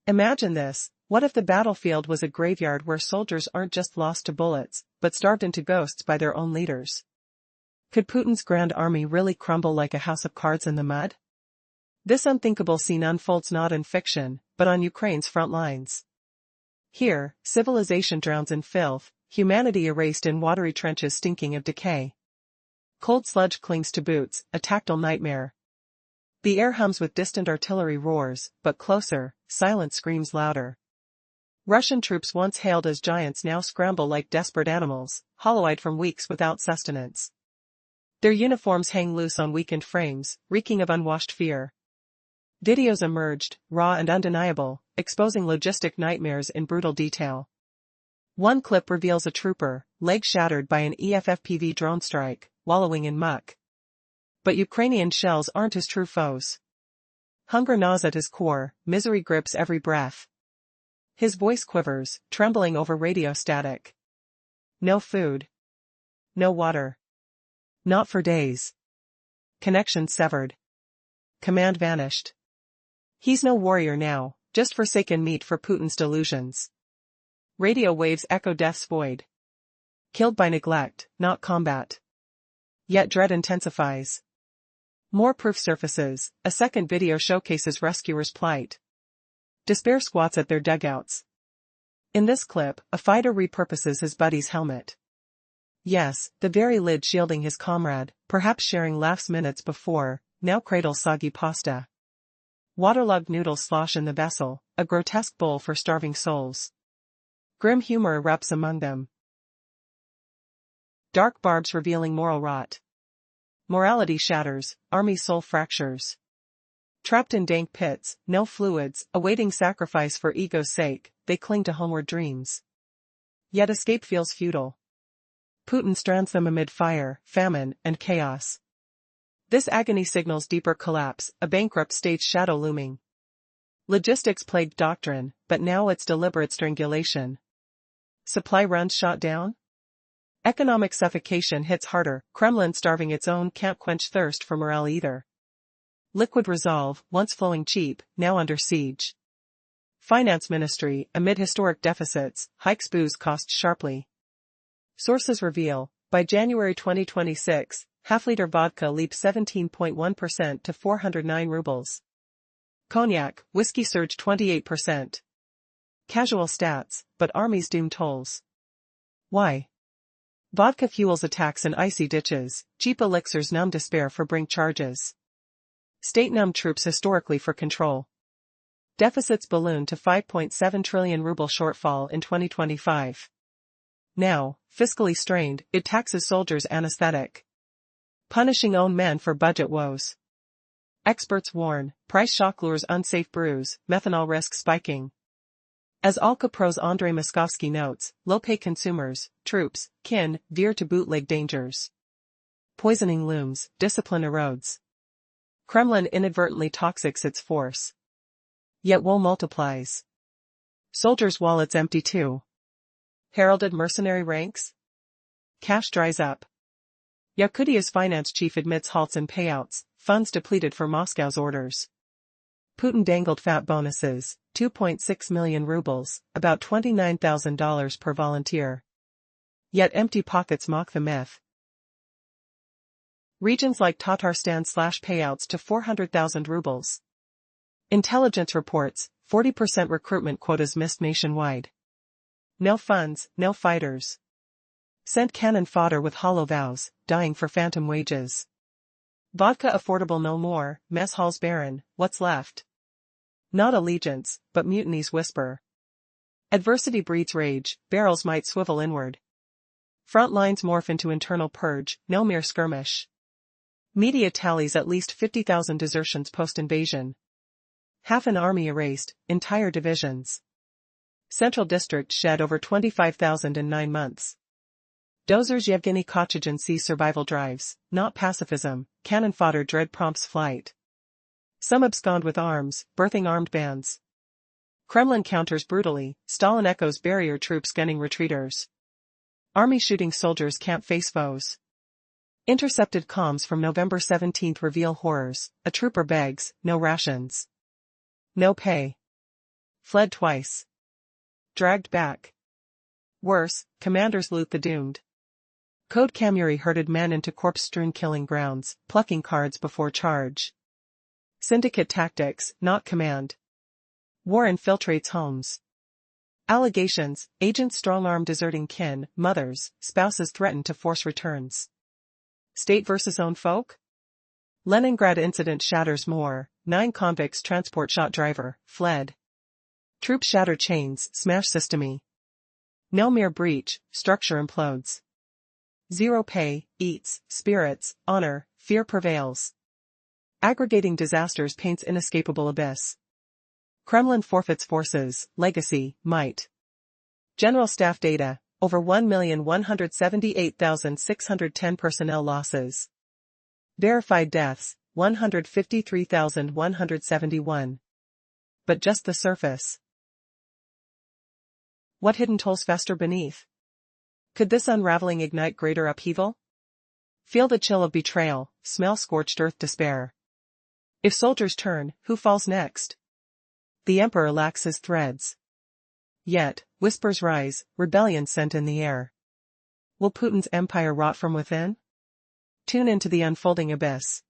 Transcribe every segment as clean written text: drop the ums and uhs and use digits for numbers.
Imagine this, what if the battlefield was a graveyard where soldiers aren't just lost to bullets, but starved into ghosts by their own leaders? Could Putin's Grand Army really crumble like a house of cards in the mud? This unthinkable scene unfolds not in fiction, but on Ukraine's front lines. Here, civilization drowns in filth, humanity erased in watery trenches stinking of decay. Cold sludge clings to boots, a tactile nightmare. The air hums with distant artillery roars, but closer, silence screams louder. Russian troops once hailed as giants now scramble like desperate animals, hollow-eyed from weeks without sustenance. Their uniforms hang loose on weakened frames, reeking of unwashed fear. Videos emerged, raw and undeniable, exposing logistic nightmares in brutal detail. One clip reveals a trooper, leg shattered by an EFFPV drone strike, wallowing in muck. But Ukrainian shells aren't his true foes. Hunger gnaws at his core, misery grips every breath. His voice quivers, trembling over radio static. No food. No water. Not for days. Connection severed. Command vanished. He's no warrior now, just forsaken meat for Putin's delusions. Radio waves echo death's void. Killed by neglect, not combat. Yet dread intensifies. More proof surfaces, a second video showcases rescuers' plight. Despair squats at their dugouts. In this clip, a fighter repurposes his buddy's helmet. Yes, the very lid shielding his comrade, perhaps sharing laughs minutes before, now cradles soggy pasta. Waterlogged noodles slosh in the vessel, a grotesque bowl for starving souls. Grim humor erupts among them. Dark barbs revealing moral rot. Morality shatters, army soul fractures. Trapped in dank pits, no fluids, awaiting sacrifice for ego's sake, they cling to homeward dreams. Yet escape feels futile. Putin strands them amid fire, famine, and chaos. This agony signals deeper collapse, a bankrupt state's shadow looming. Logistics plagued doctrine, but now it's deliberate strangulation. Supply runs shot down? Economic suffocation hits harder, Kremlin starving its own can't quench thirst for morale either. Liquid resolve, once flowing cheap, now under siege. Finance Ministry, amid historic deficits, hikes booze costs sharply. Sources reveal, by January 2026, half-liter vodka leaps 17.1% to 409 rubles. Cognac, whiskey surge 28%. Casual stats, but armies doom tolls. Why? Vodka fuels attacks in icy ditches, cheap elixirs numb despair for brink charges. State-numb troops historically for control. Deficits balloon to 5.7 trillion ruble shortfall in 2025. Now, fiscally strained, it taxes soldiers anesthetic. Punishing own men for budget woes. Experts warn, price shock lures unsafe brews, methanol risk spiking. As Alka-Pro's Andrei Moskovsky notes, low-pay consumers, troops, kin, veer to bootleg dangers. Poisoning looms, discipline erodes. Kremlin inadvertently toxics its force. Yet woe multiplies. Soldiers' wallets empty too. Heralded mercenary ranks? Cash dries up. Yakutia's finance chief admits halts in payouts, funds depleted for Moscow's orders. Putin dangled fat bonuses, 2.6 million rubles, about $29,000 per volunteer. Yet empty pockets mock the myth. Regions like Tatarstan slash payouts to 400,000 rubles. Intelligence reports, 40% recruitment quotas missed nationwide. No funds, no fighters. Sent cannon fodder with hollow vows, dying for phantom wages. Vodka affordable no more, mess halls barren, what's left? Not allegiance, but mutiny's whisper. Adversity breeds rage, barrels might swivel inward. Front lines morph into internal purge, no mere skirmish. Media tallies at least 50,000 desertions post-invasion. Half an army erased, entire divisions. Central District shed over 25,000 in 9 months. Dozer's Yevgeny Kochagin sees survival drives, not pacifism, cannon fodder dread prompts flight. Some abscond with arms, birthing armed bands. Kremlin counters brutally, Stalin echoes barrier troops gunning retreaters. Army shooting soldiers can't face foes. Intercepted comms from November 17 reveal horrors, a trooper begs, no rations. No pay. fled twice. Dragged back. Worse, commanders loot the doomed. Code Kamuri herded men into corpse-strewn killing grounds, plucking cards before charge. Syndicate tactics, not command. War infiltrates homes. Allegations, agents strong-arm deserting kin, mothers, spouses threaten to force returns. State versus own folk? Leningrad incident shatters more, 9 convicts transport shot driver, fled. Troops shatter chains, smash systemy. No mere breach, structure implodes. Zero pay, eats, spirits, honor, fear prevails. Aggregating disasters paints inescapable abyss. Kremlin forfeits forces, legacy, might. General Staff data, over 1,178,610 personnel losses. Verified deaths, 153,171. But just the surface. What hidden tolls fester beneath? Could this unraveling ignite greater upheaval? Feel the chill of betrayal, smell scorched earth despair. If soldiers turn, who falls next? The emperor lacks his threads. Yet, whispers rise, rebellion scent in the air. Will Putin's empire rot from within? Tune into the unfolding abyss.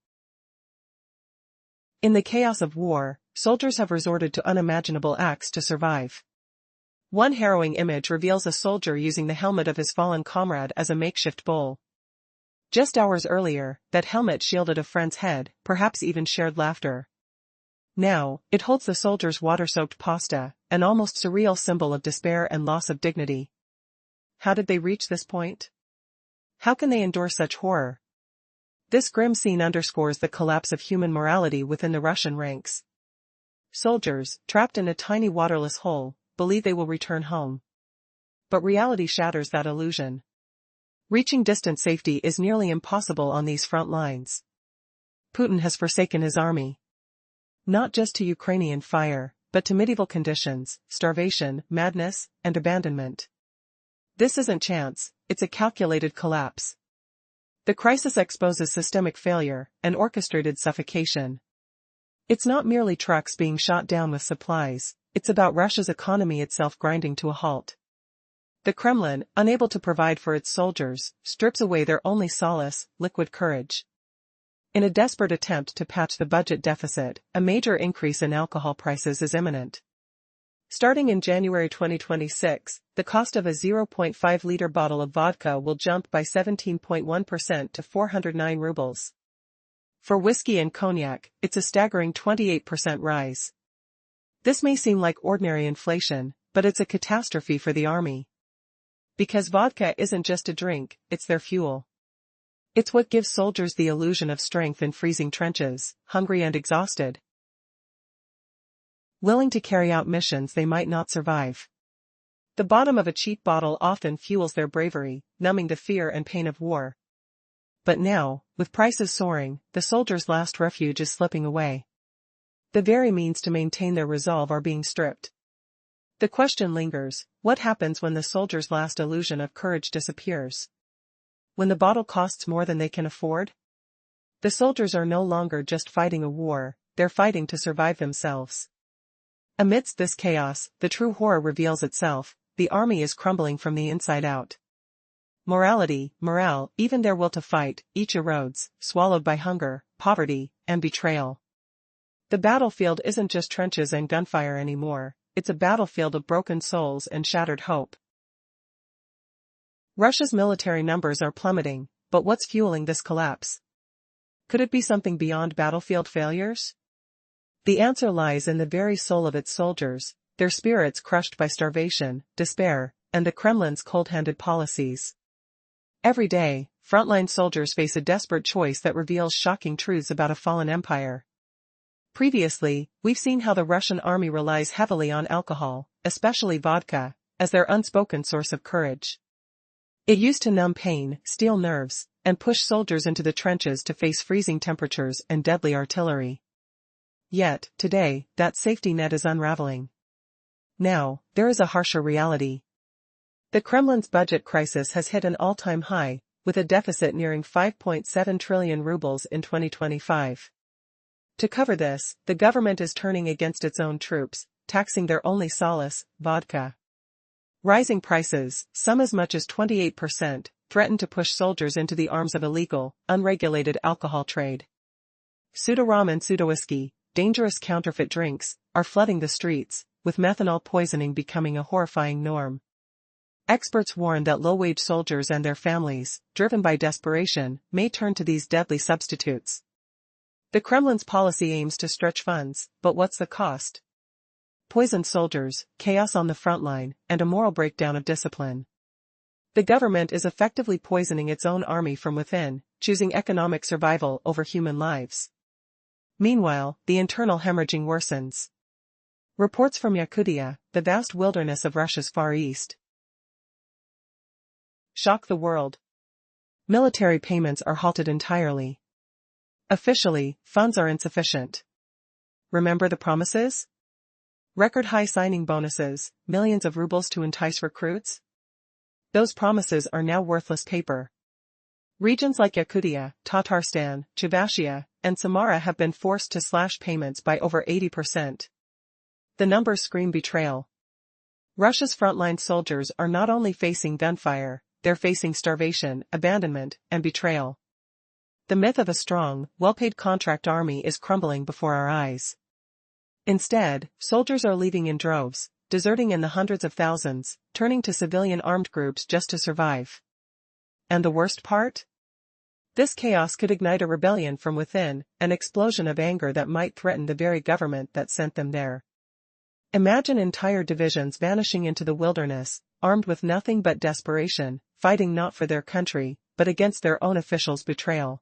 In the chaos of war, soldiers have resorted to unimaginable acts to survive. One harrowing image reveals a soldier using the helmet of his fallen comrade as a makeshift bowl. Just hours earlier, that helmet shielded a friend's head, perhaps even shared laughter. Now, it holds the soldier's water-soaked pasta, an almost surreal symbol of despair and loss of dignity. How did they reach this point? How can they endure such horror? This grim scene underscores the collapse of human morality within the Russian ranks. Soldiers, trapped in a tiny waterless hole, believe they will return home. But reality shatters that illusion. Reaching distant safety is nearly impossible on these front lines. Putin has forsaken his army. Not just to Ukrainian fire, but to medieval conditions, starvation, madness, and abandonment. This isn't chance, it's a calculated collapse. The crisis exposes systemic failure, an orchestrated suffocation. It's not merely trucks being shot down with supplies, it's about Russia's economy itself grinding to a halt. The Kremlin, unable to provide for its soldiers, strips away their only solace, liquid courage. In a desperate attempt to patch the budget deficit, a major increase in alcohol prices is imminent. Starting in January 2026, the cost of a 0.5-liter bottle of vodka will jump by 17.1% to 409 rubles. For whiskey and cognac, it's a staggering 28% rise. This may seem like ordinary inflation, but it's a catastrophe for the army. Because vodka isn't just a drink, it's their fuel. It's what gives soldiers the illusion of strength in freezing trenches, hungry and exhausted. Willing to carry out missions they might not survive. The bottom of a cheap bottle often fuels their bravery, numbing the fear and pain of war. But now, with prices soaring, the soldiers' last refuge is slipping away. The very means to maintain their resolve are being stripped. The question lingers, what happens when the soldiers' last illusion of courage disappears? When the bottle costs more than they can afford? The soldiers are no longer just fighting a war, they're fighting to survive themselves. Amidst this chaos, the true horror reveals itself, the army is crumbling from the inside out. Morale, even their will to fight, each erodes, swallowed by hunger, poverty, and betrayal. The battlefield isn't just trenches and gunfire anymore, it's a battlefield of broken souls and shattered hope. Russia's military numbers are plummeting, but what's fueling this collapse? Could it be something beyond battlefield failures? The answer lies in the very soul of its soldiers, their spirits crushed by starvation, despair, and the Kremlin's cold-handed policies. Every day, frontline soldiers face a desperate choice that reveals shocking truths about a fallen empire. Previously, we've seen how the Russian army relies heavily on alcohol, especially vodka, as their unspoken source of courage. It used to numb pain, steel nerves, and push soldiers into the trenches to face freezing temperatures and deadly artillery. Yet, today, that safety net is unraveling. Now, there is a harsher reality. The Kremlin's budget crisis has hit an all-time high, with a deficit nearing 5.7 trillion rubles in 2025. To cover this, the government is turning against its own troops, taxing their only solace, vodka. Rising prices, some as much as 28%, threaten to push soldiers into the arms of illegal, unregulated alcohol trade. Pseudo-rum and pseudo-whiskey, dangerous counterfeit drinks, are flooding the streets, with methanol poisoning becoming a horrifying norm. Experts warn that low-wage soldiers and their families, driven by desperation, may turn to these deadly substitutes. The Kremlin's policy aims to stretch funds, but what's the cost? Poisoned soldiers, chaos on the front line, and a moral breakdown of discipline. The government is effectively poisoning its own army from within, choosing economic survival over human lives. Meanwhile, the internal hemorrhaging worsens. Reports from Yakutia, the vast wilderness of Russia's Far East, shock the world. Military payments are halted entirely. Officially, funds are insufficient. Remember the promises? Record-high signing bonuses, millions of rubles to entice recruits? Those promises are now worthless paper. Regions like Yakutia, Tatarstan, Chuvashia, and Samara have been forced to slash payments by over 80%. The numbers scream betrayal. Russia's frontline soldiers are not only facing gunfire, they're facing starvation, abandonment, and betrayal. The myth of a strong, well-paid contract army is crumbling before our eyes. Instead, soldiers are leaving in droves, deserting in the hundreds of thousands, turning to civilian armed groups just to survive. And the worst part? This chaos could ignite a rebellion from within, an explosion of anger that might threaten the very government that sent them there. Imagine entire divisions vanishing into the wilderness, armed with nothing but desperation, fighting not for their country, but against their own officials' betrayal.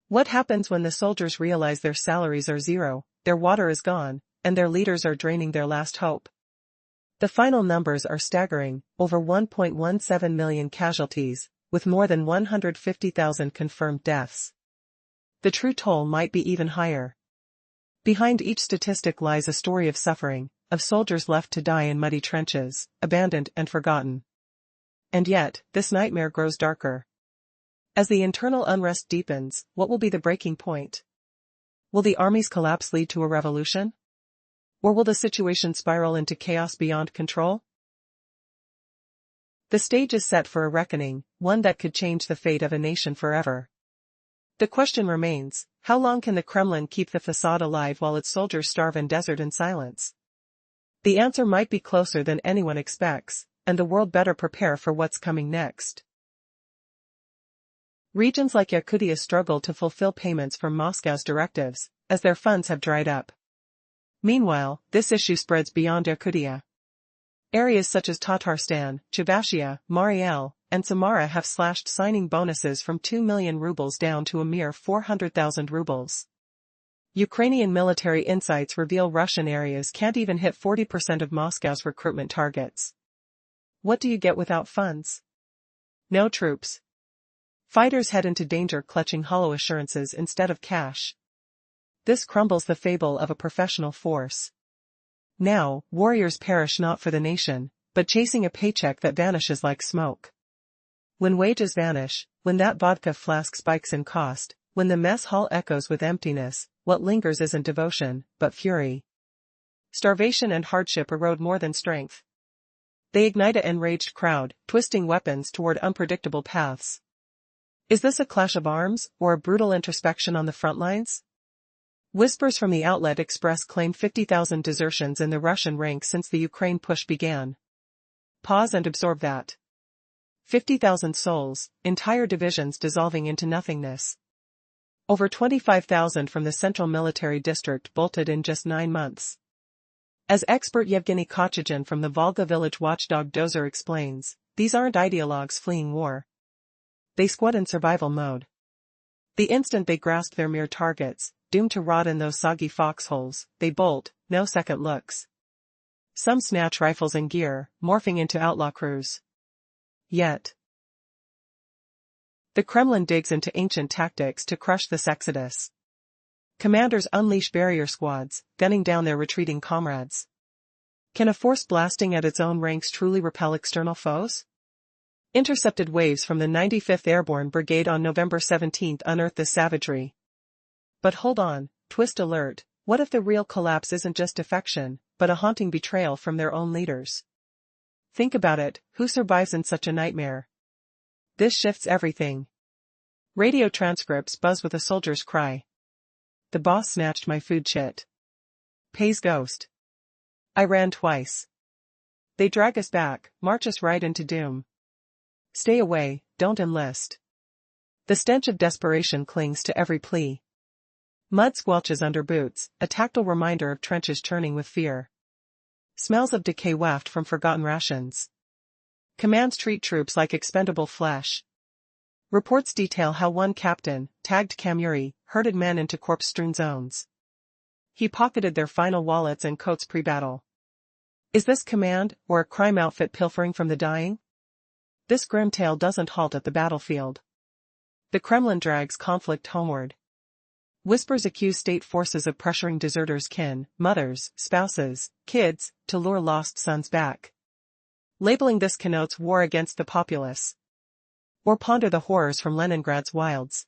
What happens when the soldiers realize their salaries are zero, their water is gone, and their leaders are draining their last hope? The final numbers are staggering, over 1.17 million casualties, with more than 150,000 confirmed deaths. The true toll might be even higher. Behind each statistic lies a story of suffering, of soldiers left to die in muddy trenches, abandoned and forgotten. And yet, this nightmare grows darker. As the internal unrest deepens, what will be the breaking point? Will the army's collapse lead to a revolution? Or will the situation spiral into chaos beyond control? The stage is set for a reckoning, one that could change the fate of a nation forever. The question remains, how long can the Kremlin keep the facade alive while its soldiers starve in desert and silence? The answer might be closer than anyone expects, and the world better prepare for what's coming next. Regions like Yakutia struggle to fulfill payments from Moscow's directives, as their funds have dried up. Meanwhile, this issue spreads beyond Yakutia. Areas such as Tatarstan, Chuvashia, Mariel, and Samara have slashed signing bonuses from 2 million rubles down to a mere 400,000 rubles. Ukrainian military insights reveal Russian areas can't even hit 40% of Moscow's recruitment targets. What do you get without funds? No troops. Fighters head into danger clutching hollow assurances instead of cash. This crumbles the fable of a professional force. Now, warriors perish not for the nation, but chasing a paycheck that vanishes like smoke. When wages vanish, when that vodka flask spikes in cost, when the mess hall echoes with emptiness, what lingers isn't devotion, but fury. Starvation and hardship erode more than strength. They ignite an enraged crowd, twisting weapons toward unpredictable paths. Is this a clash of arms, or a brutal introspection on the front lines? Whispers from the outlet Express claim 50,000 desertions in the Russian ranks since the Ukraine push began. Pause and absorb that. 50,000 souls, entire divisions dissolving into nothingness. Over 25,000 from the Central Military District bolted in just 9 months. As expert Yevgeny Kochygin from the Volga village watchdog Dozer explains, these aren't ideologues fleeing war. They squat in survival mode. The instant they grasp their mere targets, doomed to rot in those soggy foxholes, they bolt, no second looks. Some snatch rifles and gear, morphing into outlaw crews. Yet, the Kremlin digs into ancient tactics to crush this exodus. Commanders unleash barrier squads, gunning down their retreating comrades. Can a force blasting at its own ranks truly repel external foes? Intercepted waves from the 95th Airborne Brigade on November 17 unearthed this savagery. But hold on, twist alert, what if the real collapse isn't just defection, but a haunting betrayal from their own leaders. Think about it, who survives in such a nightmare? This shifts everything. Radio transcripts buzz with a soldier's cry. The boss snatched my food shit. Pays ghost. I ran twice. They drag us back, march us right into doom. Stay away, don't enlist. The stench of desperation clings to every plea. Mud squelches under boots, a tactile reminder of trenches churning with fear. Smells of decay waft from forgotten rations. Commands treat troops like expendable flesh. Reports detail how one captain, tagged Kamuri, herded men into corpse-strewn zones. He pocketed their final wallets and coats pre-battle. Is this command, or a crime outfit pilfering from the dying? This grim tale doesn't halt at the battlefield. The Kremlin drags conflict homeward. Whispers accuse state forces of pressuring deserters' kin, mothers, spouses, kids, to lure lost sons back. Labeling this connotes war against the populace. Or ponder the horrors from Leningrad's wilds.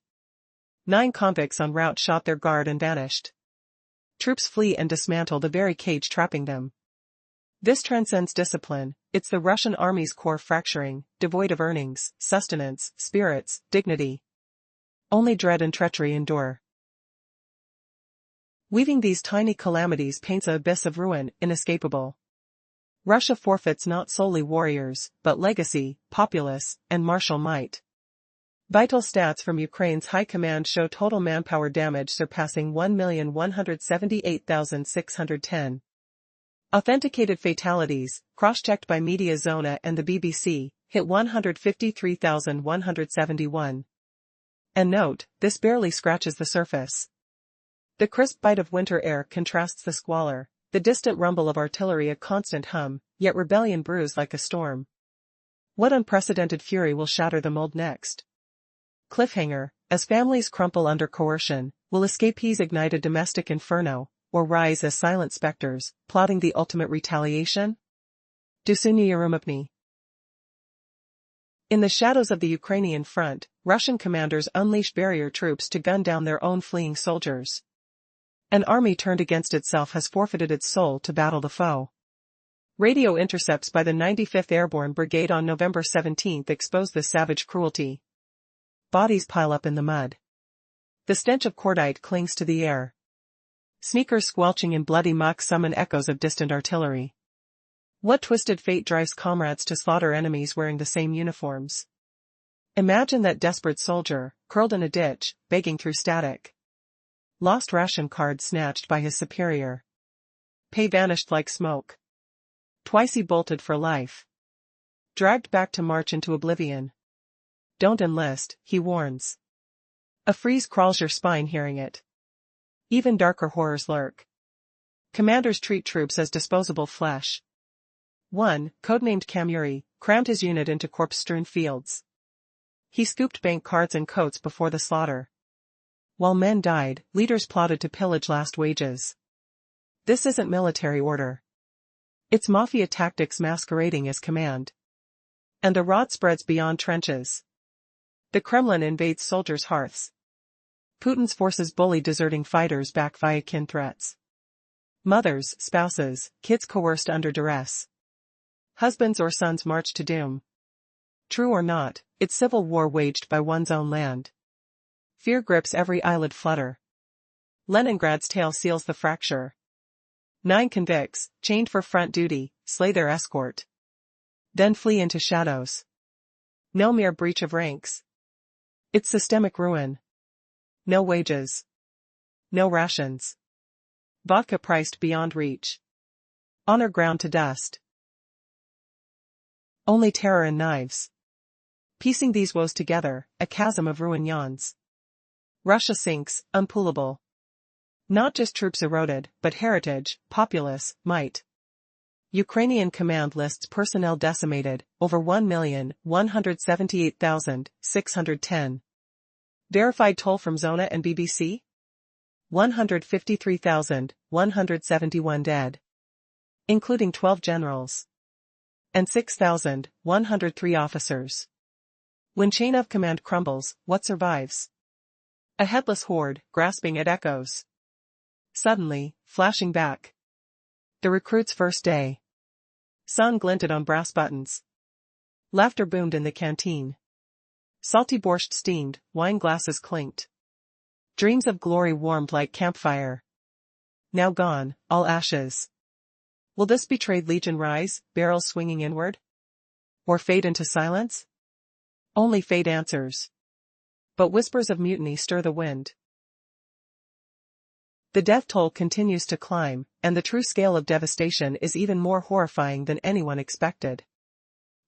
9 convicts en route shot their guard and vanished. Troops flee and dismantle the very cage trapping them. This transcends discipline, it's the Russian army's core fracturing, devoid of earnings, sustenance, spirits, dignity. Only dread and treachery endure. Weaving these tiny calamities paints an abyss of ruin, inescapable. Russia forfeits not solely warriors, but legacy, populace, and martial might. Vital stats from Ukraine's high command show total manpower damage surpassing 1,178,610. Authenticated fatalities, cross-checked by Media Zona and the BBC, hit 153,171. And note, this barely scratches the surface. The crisp bite of winter air contrasts the squalor, the distant rumble of artillery a constant hum, yet rebellion brews like a storm. What unprecedented fury will shatter the mold next? Cliffhanger, as families crumple under coercion, will escapees ignite a domestic inferno, or rise as silent specters, plotting the ultimate retaliation? In the shadows of the Ukrainian front, Russian commanders unleash barrier troops to gun down their own fleeing soldiers. An army turned against itself has forfeited its soul to battle the foe. Radio intercepts by the 95th Airborne Brigade on November 17 expose this savage cruelty. Bodies pile up in the mud. The stench of cordite clings to the air. Sneakers squelching in bloody muck summon echoes of distant artillery. What twisted fate drives comrades to slaughter enemies wearing the same uniforms? Imagine that desperate soldier, curled in a ditch, begging through static. Lost ration card snatched by his superior. Pay vanished like smoke. Twice he bolted for life. Dragged back to march into oblivion. Don't enlist, he warns. A freeze crawls your spine hearing it. Even darker horrors lurk. Commanders treat troops as disposable flesh. One, codenamed Kamuri, crammed his unit into corpse-strewn fields. He scooped bank cards and coats before the slaughter. While men died, leaders plotted to pillage last wages. This isn't military order. It's mafia tactics masquerading as command. And the rot spreads beyond trenches. The Kremlin invades soldiers' hearths. Putin's forces bully deserting fighters back via kin threats. Mothers, spouses, kids coerced under duress. Husbands or sons march to doom. True or not, it's civil war waged by one's own land. Fear grips every eyelid flutter. Leningrad's tale seals the fracture. 9 convicts, chained for front duty, slay their escort. Then flee into shadows. No mere breach of ranks. It's systemic ruin. No wages. No rations. Vodka priced beyond reach. Honor ground to dust. Only terror and knives. Piecing these woes together, a chasm of ruin yawns. Russia sinks, unpullable. Not just troops eroded, but heritage, populace, might. Ukrainian command lists personnel decimated, over 1,178,610. Verified toll from Zona and BBC? 153,171 dead. Including 12 generals. And 6,103 officers. When chain of command crumbles, what survives? A headless horde, grasping at echoes. Suddenly, flashing back. The recruit's first day. Sun glinted on brass buttons. Laughter boomed in the canteen. Salty borscht steamed, wine glasses clinked. Dreams of glory warmed like campfire. Now gone, all ashes. Will this betrayed legion rise, barrels swinging inward? Or fade into silence? Only fate answers. But whispers of mutiny stir the wind. The death toll continues to climb, and the true scale of devastation is even more horrifying than anyone expected.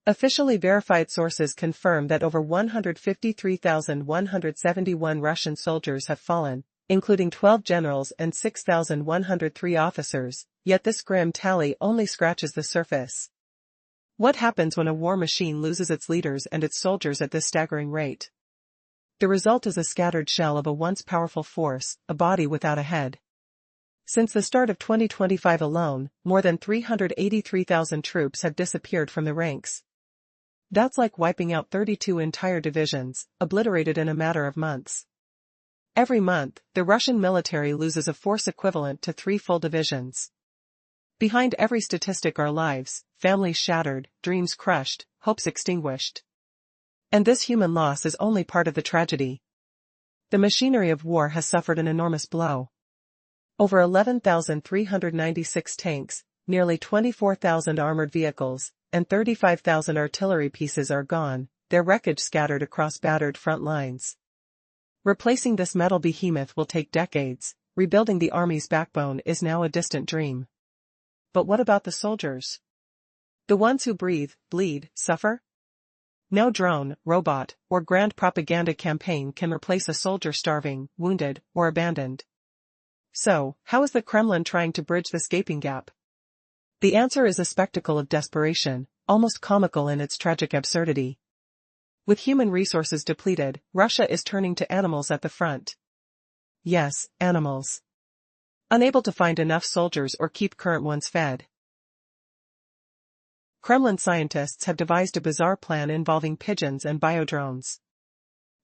Officially verified sources confirm that over 153,171 Russian soldiers have fallen, including 12 generals and 6,103 officers, yet this grim tally only scratches the surface. What happens when a war machine loses its leaders and its soldiers at this staggering rate? The result is a scattered shell of a once powerful force, a body without a head. Since the start of 2025 alone, more than 383,000 troops have disappeared from the ranks. That's like wiping out 32 entire divisions, obliterated in a matter of months. Every month, the Russian military loses a force equivalent to 3 full divisions. Behind every statistic are lives, families shattered, dreams crushed, hopes extinguished. And this human loss is only part of the tragedy. The machinery of war has suffered an enormous blow. Over 11,396 tanks, nearly 24,000 armored vehicles, and 35,000 artillery pieces are gone, their wreckage scattered across battered front lines. Replacing this metal behemoth will take decades. Rebuilding the army's backbone is now a distant dream. But what about the soldiers? The ones who breathe, bleed, suffer? No drone, robot, or grand propaganda campaign can replace a soldier starving, wounded, or abandoned. So, how is the Kremlin trying to bridge this gaping gap? The answer is a spectacle of desperation, almost comical in its tragic absurdity. With human resources depleted, Russia is turning to animals at the front. Yes, animals. Unable to find enough soldiers or keep current ones fed. Kremlin scientists have devised a bizarre plan involving pigeons and biodrones.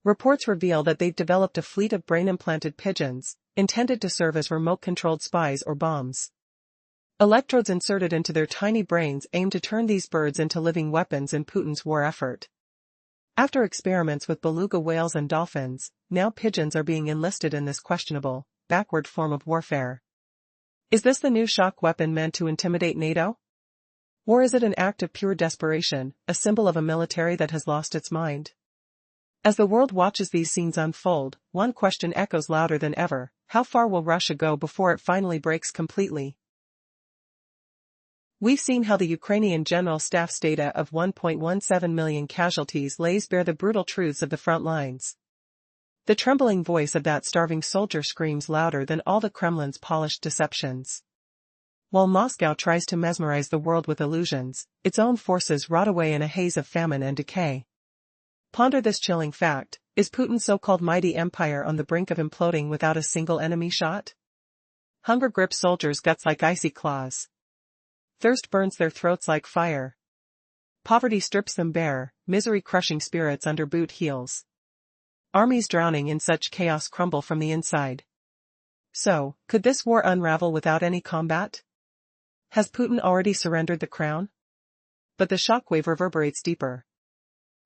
Reports reveal that they've developed a fleet of brain-implanted pigeons, intended to serve as remote-controlled spies or bombs. Electrodes inserted into their tiny brains aim to turn these birds into living weapons in Putin's war effort. After experiments with beluga whales and dolphins, now pigeons are being enlisted in this questionable, backward form of warfare. Is this the new shock weapon meant to intimidate NATO? Or is it an act of pure desperation, a symbol of a military that has lost its mind? As the world watches these scenes unfold, one question echoes louder than ever: how far will Russia go before it finally breaks completely? We've seen how the Ukrainian General Staff's data of 1.17 million casualties lays bare the brutal truths of the front lines. The trembling voice of that starving soldier screams louder than all the Kremlin's polished deceptions. While Moscow tries to mesmerize the world with illusions, its own forces rot away in a haze of famine and decay. Ponder this chilling fact: is Putin's so-called mighty empire on the brink of imploding without a single enemy shot? Hunger grips soldiers' guts like icy claws. Thirst burns their throats like fire. Poverty strips them bare, misery crushing spirits under boot heels. Armies drowning in such chaos crumble from the inside. So, could this war unravel without any combat? Has Putin already surrendered the crown? But the shockwave reverberates deeper.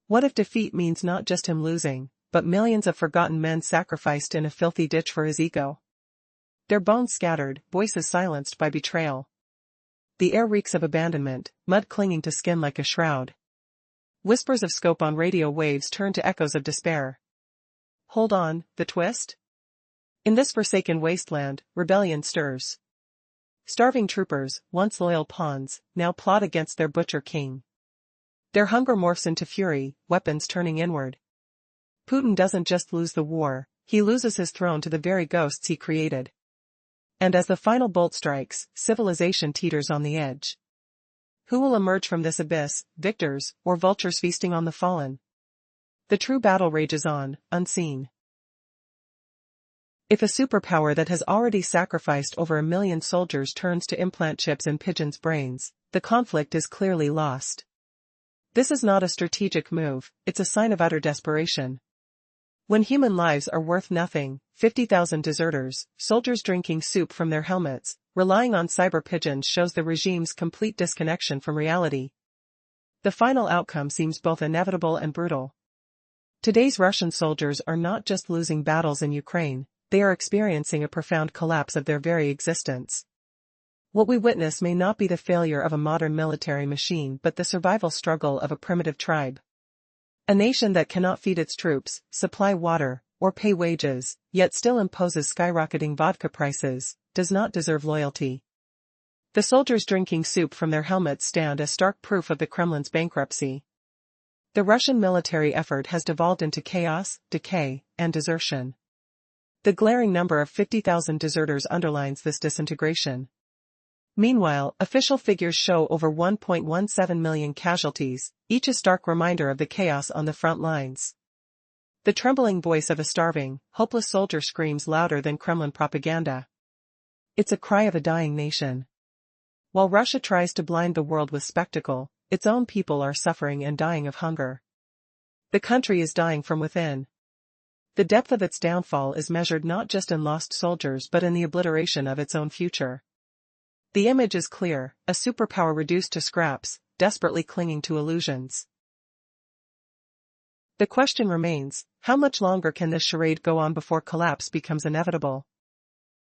What if defeat means not just him losing, but millions of forgotten men sacrificed in a filthy ditch for his ego? Their bones scattered, voices silenced by betrayal. The air reeks of abandonment, mud clinging to skin like a shroud. Whispers of scope on radio waves turn to echoes of despair. Hold on, the twist? In this forsaken wasteland, rebellion stirs. Starving troopers, once loyal pawns, now plot against their butcher king. Their hunger morphs into fury, weapons turning inward. Putin doesn't just lose the war, he loses his throne to the very ghosts he created. And as the final bolt strikes, civilization teeters on the edge. Who will emerge from this abyss, victors, or vultures feasting on the fallen? The true battle rages on, unseen. If a superpower that has already sacrificed over 1 million soldiers turns to implant chips in pigeons' brains, the conflict is clearly lost. This is not a strategic move, it's a sign of utter desperation. When human lives are worth nothing, 50,000 deserters, soldiers drinking soup from their helmets, Relying on cyber pigeons shows the regime's complete disconnection from reality. The final outcome seems both inevitable and brutal. Today's Russian soldiers are not just losing battles in Ukraine, they are experiencing a profound collapse of their very existence. What we witness may not be the failure of a modern military machine but the survival struggle of a primitive tribe. A nation that cannot feed its troops, supply water, or pay wages, yet still imposes skyrocketing vodka prices, does not deserve loyalty. The soldiers drinking soup from their helmets stand as stark proof of the Kremlin's bankruptcy. The Russian military effort has devolved into chaos, decay, and desertion. The glaring number of 50,000 deserters underlines this disintegration. Meanwhile, official figures show over 1.17 million casualties, each a stark reminder of the chaos on the front lines. The trembling voice of a starving, hopeless soldier screams louder than Kremlin propaganda. It's a cry of a dying nation. While Russia tries to blind the world with spectacle, its own people are suffering and dying of hunger. The country is dying from within. The depth of its downfall is measured not just in lost soldiers but in the obliteration of its own future. The image is clear, a superpower reduced to scraps, desperately clinging to illusions. The question remains, how much longer can this charade go on before collapse becomes inevitable?